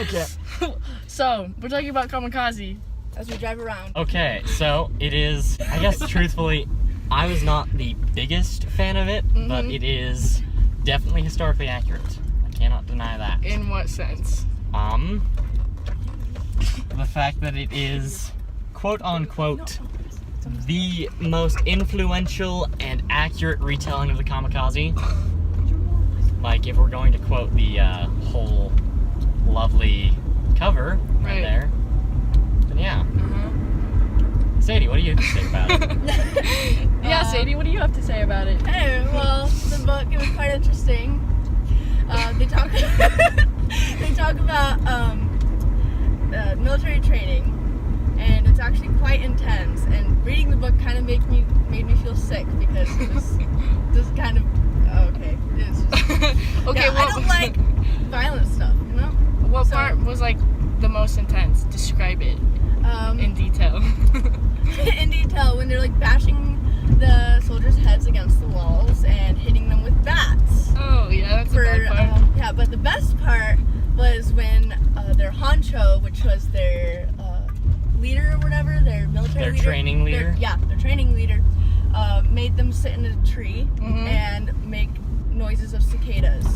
Okay. So, we're talking about Kamikaze. As we drive around. Okay, so it is, I guess truthfully, I was not the biggest fan of it, but it is definitely historically accurate. I cannot deny that. In what sense? The fact that it is, quote unquote, the most influential and accurate retelling of the Kamikaze. Like, if we're going to quote the whole lovely cover right there, then yeah. Sadie, what do you have to say about it? Yeah, Sadie, what do you have to say about it? Hey, well, the book, it was quite interesting. They talk they talk about military training, and it's actually quite intense. And reading the book kind of made me feel sick because it was just kind of okay. It's just, Okay, I don't like violent stuff, you know. What part was like the most intense? Describe it in detail. In detail, when they're like bashing the soldiers' heads against the walls and hitting them with bats. Oh yeah, that's a bad part. Yeah, but the best part was when their honcho, which was their leader or whatever, their military leader. Training leader? Their training leader, made them sit in a tree and make noises of cicadas.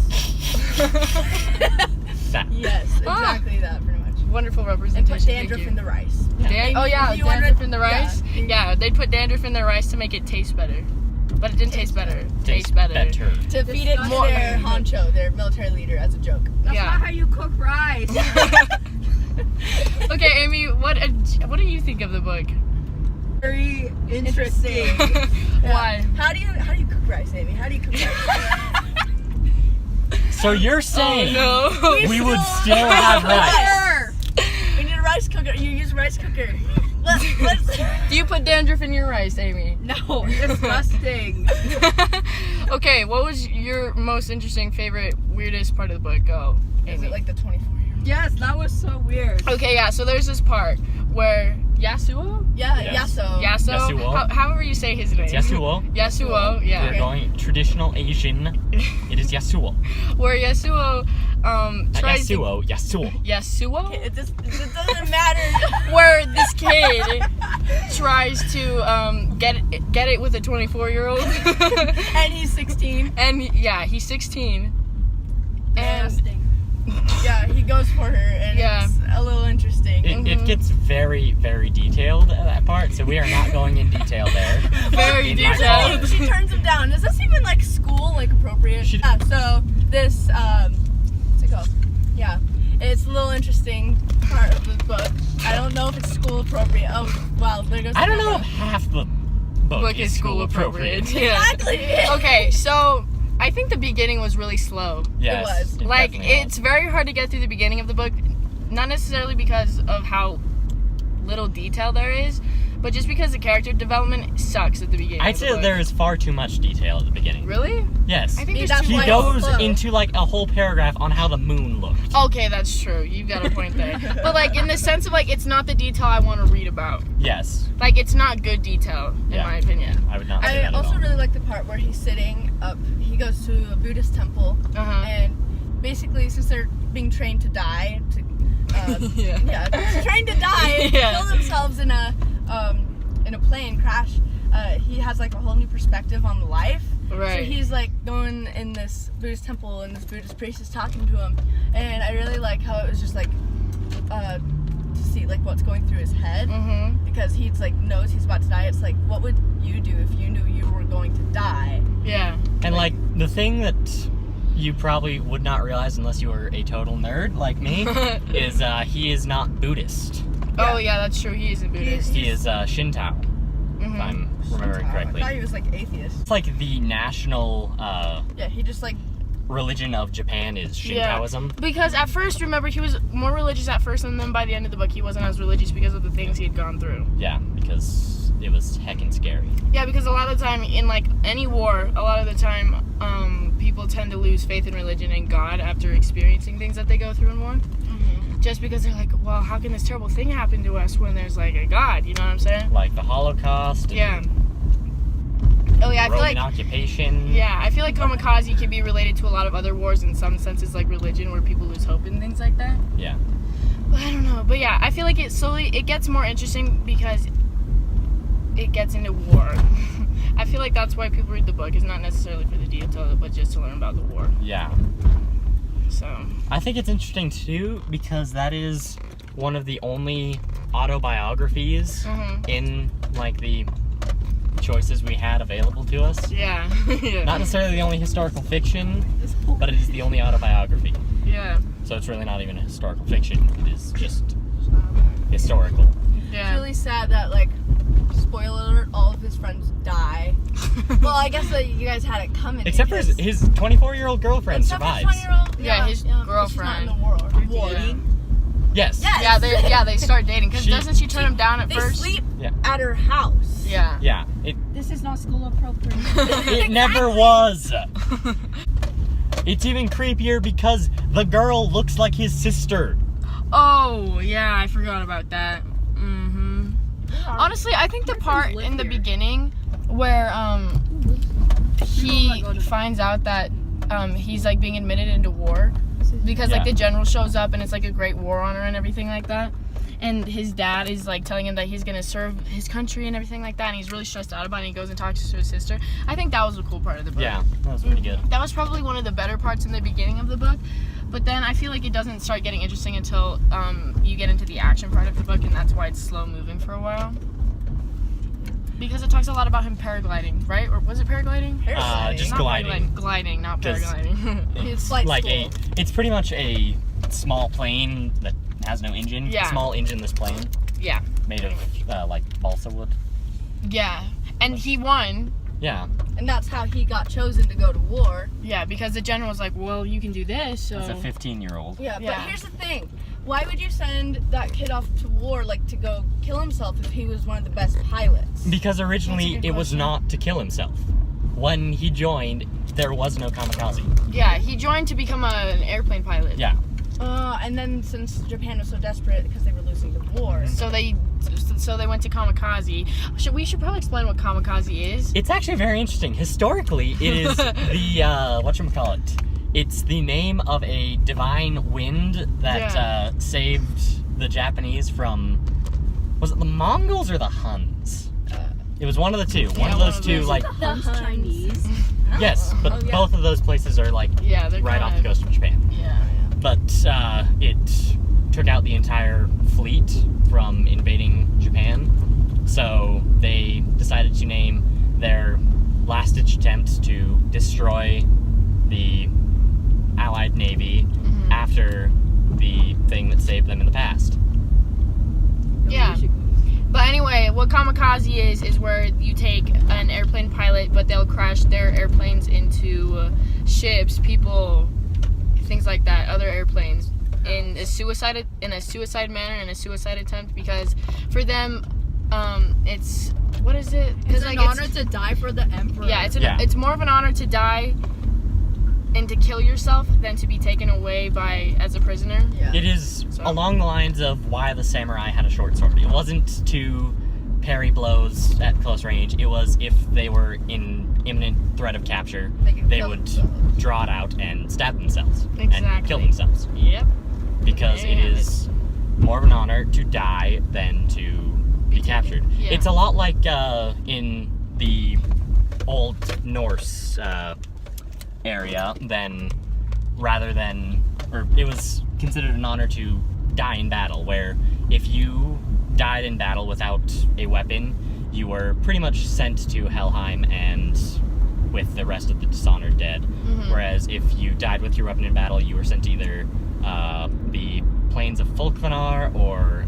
Yes, exactly that, pretty much. Wonderful And representation. put dandruff in the rice. Dandruff in the rice. Yeah, they'd put dandruff in their rice to make it taste better. But it didn't taste better. Taste better. To feed it to their honcho, their military leader, as a joke. That's not how you cook rice. Okay, Amy, what do you think of the book? Very interesting. Why? How do you cook rice, Amy? How do you cook rice? So you're saying we would still have rice? We need a rice cooker. You use a rice cooker. Do you put dandruff in your rice, Amy? No, disgusting. Okay, what was your most interesting, favorite, weirdest part of the book? Go, Amy. Is it like the 24-year-old? Yes, that was so weird. Okay, yeah, so there's this part where Yasuo? Yeah, Yes. Yasuo. Yasuo. However you say his name. It's Yasuo. Yasuo, yeah. We're going traditional Asian. It is Yasuo. Where Yasuo tries Yasuo. Yasuo? It doesn't matter. Where this kid tries to get it with a 24-year-old. And he's 16. And yeah, he's 16. And yeah, he goes for her, and it's a little interesting. It gets very, very detailed at that part, so we are not going in detail there. Very detailed. She turns him down. Is this even like school, like appropriate? So this, what's it called? Yeah, it's a little interesting part of the book. I don't know if it's school appropriate. Oh, wow, there goes. I don't know if half the book is school appropriate. Yeah. Exactly. Okay, so I think the beginning was really slow. Yes, It was. Like, definitely was. it's very hard to get through the beginning of the book, not necessarily because of how little detail there is, but just because the character development sucks at the beginning. I'd say there is far too much detail at the beginning. Really? Yes. I think That's there's too He why goes it's slow. into like a whole paragraph on how the moon looked. Okay, that's true. You've got a point there. But like in the sense of like it's not the detail I want to read about. Yes. Like it's not good detail in my opinion. I would not say I that at also all. really like the part where he's sitting up. He goes to a Buddhist temple, and basically, since they're being trained to die, trained to die, kill themselves in a plane crash. He has like a whole new perspective on life. Right. So he's like going in this Buddhist temple, and this Buddhist priest is talking to him, and I really like how it was just like to see like what's going through his head, because he's like knows he's about to die. It's like, what would you do if you knew you were going to die? Yeah. And like the thing that you probably would not realize unless you were a total nerd like me is he is not Buddhist. Oh yeah, that's true. He isn't Buddhist. He is Shinto, if I'm remembering correctly. I thought he was like atheist. It's like the national He just like religion of Japan is Shintoism. Because at first, remember, he was more religious at first, and then by the end of the book, he wasn't as religious because of the things he had gone through. Yeah, because it was heckin' scary. Yeah, because a lot of the time, in like any war, a lot of the time, people tend to lose faith in religion and God after experiencing things that they go through in war. Just because they're like, well, how can this terrible thing happen to us when there's like a God? You know what I'm saying? Like the Holocaust. Yeah. Oh yeah, I feel Roman like occupation. yeah, I feel like Kamikaze can be related to a lot of other wars in some senses, like religion, where people lose hope and things like that. Yeah. But I don't know. But yeah, I feel like it gets more interesting because it gets into war. I feel like that's why people read the book. It's not necessarily for the detail, but just to learn about the war. Yeah. So I think it's interesting too because that is one of the only autobiographies in like the choices we had available to us. yeah, yeah, Not necessarily the only historical fiction, but it is the only autobiography. yeah, So it's really not even a historical fiction. It is just historical. It's yeah. really sad that, like, spoiler alert, all of his friends die. Well, I guess that you guys had it coming. Except for his 24-year-old girlfriend Except for survives. 20-year-old. Yeah, his but she's not in girlfriend. the war. Yeah. Yes. Yes. Yeah, they start dating because She- doesn't she turn him down at They first? sleep Yeah. at her house. Yeah. Yeah. This is not school appropriate. It never was. It's even creepier because the girl looks like his sister. Oh yeah, I forgot about that. Honestly, I think the part in the beginning where he finds out that he's like being admitted into war because like Yeah. the general shows up and it's like a great war honor and everything like that, and his dad is like telling him that he's gonna serve his country and everything like that, and he's really stressed out about it, and he goes and talks to his sister. I think that was a cool part of the book. Yeah, that was pretty good. That was probably one of the better parts in the beginning of the book, but then I feel like it doesn't start getting interesting until you get into the action part of the book, and that's why it's slow moving for a while. Because it talks a lot about him paragliding, right? Or was it paragliding? Just Not gliding. Gliding, not 'Cause- paragliding. It's like Like school. it's pretty much a small plane that has no engine. Yeah. Small engineless plane Yeah. made of like balsa wood. Yeah. And he won. Yeah. And that's how he got chosen to go to war. Yeah, because the general was like, well, you can do this, so... As a 15-year-old. Yeah, Yeah. but here's the thing. Why would you send that kid off to war, like, to go kill himself if he was one of the best pilots? Because originally That's a good it was question. not to kill himself. When he joined, there was no kamikaze. Yeah, he joined to become an airplane pilot. Yeah. And then since Japan was so desperate because they were losing the war. So they went to Kamikaze. We should probably explain what Kamikaze is. It's actually very interesting. Historically, it is the whatchamacallit. It's the name of a divine wind that saved the Japanese from, was it the Mongols or the Huns? It was one of the two. One of those two, like, The Chinese. yes, but Oh, yeah. both of those places are like Yeah, they're right kind off the coast of Japan. Yeah. But it took out the entire fleet from invading Japan. So they decided to name their last-ditch attempt to destroy the Allied Navy after the thing that saved them in the past. Yeah. But anyway, what Kamikaze is where you take an airplane pilot, but they'll crash their airplanes into ships, people, things like that, other airplanes, in a suicide manner, in a suicide attempt, because for them, it's, what is it? It's like an honor to die for the emperor. yeah, Yeah. it's more of an honor to die and to kill yourself than to be taken away as a prisoner. Yeah. It is So- along the lines of why the samurai had a short sword. It wasn't to parry blows at close range. It was if they were in imminent threat of capture, could they kill would themselves. draw it out and stab themselves and Exactly. kill themselves. Yep. Because it Damn is more of an honor to die than to be captured. Yeah. It's a lot like in the old Norse area, it was considered an honor to die in battle, where if you died in battle without a weapon, you were pretty much sent to Helheim and with the rest of the dishonored dead. Whereas if you died with your weapon in battle, you were sent to either the plains of Folkvanar or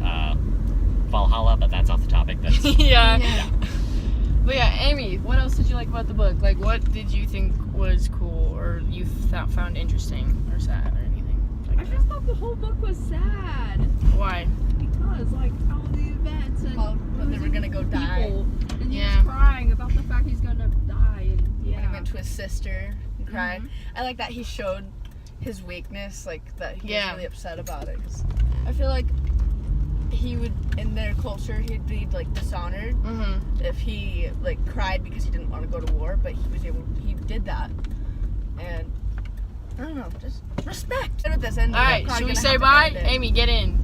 Valhalla, but that's off the topic. That's yeah. Yeah. But yeah, Amy, what else did you like about the book? Like, what did you think was cool, or you found interesting, or sad, or anything I like that? just thought the whole book was sad. Why? Because, like, all the events and Oh, but they were losing gonna go die. people, and Yeah. he was crying about the fact he's gonna die. And When he yeah. went to his sister and cried. I like that he showed his weakness, like that he Yeah. was really upset about it. 'Cause I feel like he would, in their culture, he'd be like dishonored if he like cried because he didn't want to go to war, but he did that, and I don't know, just respect. And with this, All right, should we say bye? Amy, get in.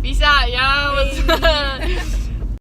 Peace out, yo.